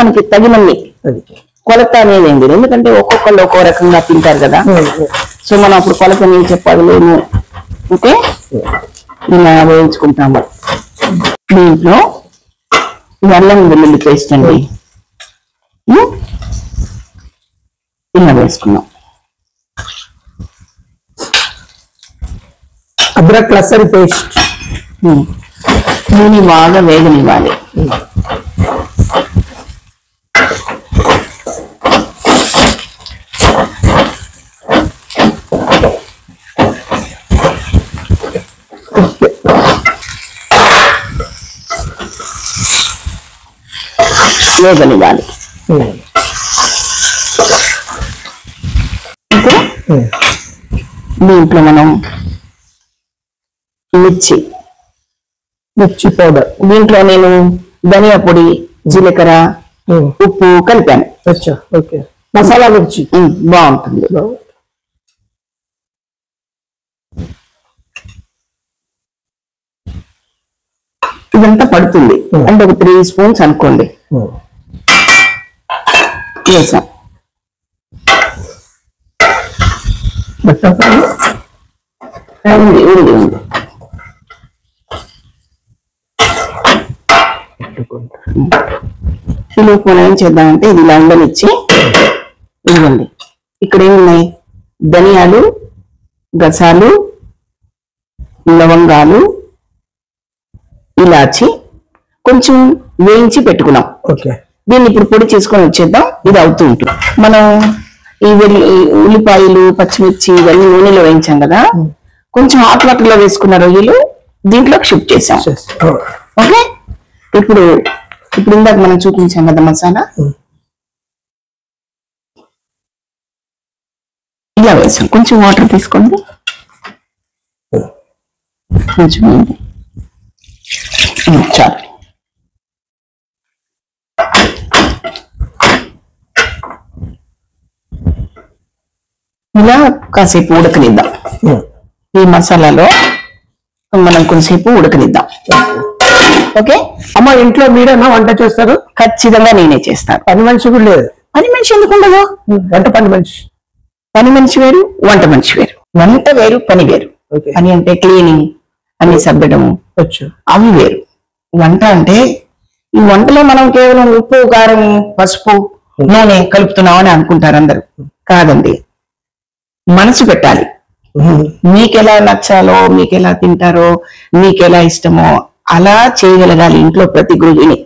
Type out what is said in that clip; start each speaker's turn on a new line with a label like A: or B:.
A: మనకి తగినన్ని కొలత అనేది ఏం లేదు, ఎందుకంటే ఒక్కొక్కళ్ళు ఒక్కో రకంగా తింటారు కదా. సో మనం అప్పుడు కొలత అనేది చెప్పలేము. ఓకే, ఇలా వేయించుకుంటాము. దీంట్లో అల్లం వెల్లుల్లి పేస్ట్ అండి ఇలా వేసుకున్నాం.
B: అద్రక్ లసన్ పేస్ట్
A: దీన్ని బాగా వేగనివ్వాలి. వేగనివ్వాలి. ఇప్పుడు దీంట్లో మనం మిర్చి పౌడర్, దీంట్లో నేను ధనియా పొడి, జీలకర్ర, ఉప్పు కలిపాను.
B: ఓకే, మసాలా మిర్చి
A: బాగుంటుంది. ఇదంతా పడుతుంది అంటే ఒక 3 స్పూన్స్ అనుకోండి వేసాం. ఉంది ఈలోపు మనం ఏం చేద్దామంటే ఇది ఇలా ఉండనిచ్చి, ఇదిగోండి ఇక్కడ ఏమున్నాయి, ధనియాలు, గసాలు, లవంగాలు, ఇలాచి కొంచెం వేయించి పెట్టుకున్నాం. దీన్ని ఇప్పుడు పొడి చేసుకొని వచ్చేద్దాం. ఇది అవుతూ ఉంటుంది. మనం ఈ ఉల్లిపాయలు, పచ్చిమిర్చి ఇవన్నీ నూనెలో వేయించాం కదా, కొంచెం హాట్ వాటర్ లో వేసుకున్న రొయ్యలు దీంట్లోకి షిఫ్ట్ చేసాం. ఓకే, ఇప్పుడు ఇందాక మనం చూపించాం కదా మసాలా, ఇలా వేసాం. కొంచెం వాటర్ తీసుకోండి, కొంచెం చాలు. ఇలా కాసేపు ఉడకనిద్దాం. ఈ మసాలాలో మనం కొంచెంసేపు ఉడకనిద్దాం. ఓకే
B: అమ్మ, ఇంట్లో మీరేనా వంట చేస్తారు?
A: ఖచ్చితంగా నేనే చేస్తాను.
B: పని మనిషి కూడా లేదు?
A: పని మనిషి ఎందుకు ఉండదు?
B: వంట పని మనిషి.
A: పని మనిషి వేరు, వంట మనిషి వేరు. వంట వేరు, పని వేరు. పని అంటే క్లీనింగ్, అన్ని సర్దడము, అవి వేరు. వంట అంటే ఈ వంటలో మనం కేవలం ఉప్పు, కారం, పసుపు, నూనె కలుపుతున్నాం అని అనుకుంటారు అందరూ. కాదండి, మనసు పెట్టాలి. మీకెలా నచ్చాలో, మీకెలా తింటారో, మీకెలా ఇష్టమో అలా చేయగలగాలి ఇంట్లో ప్రతి గృహిణి.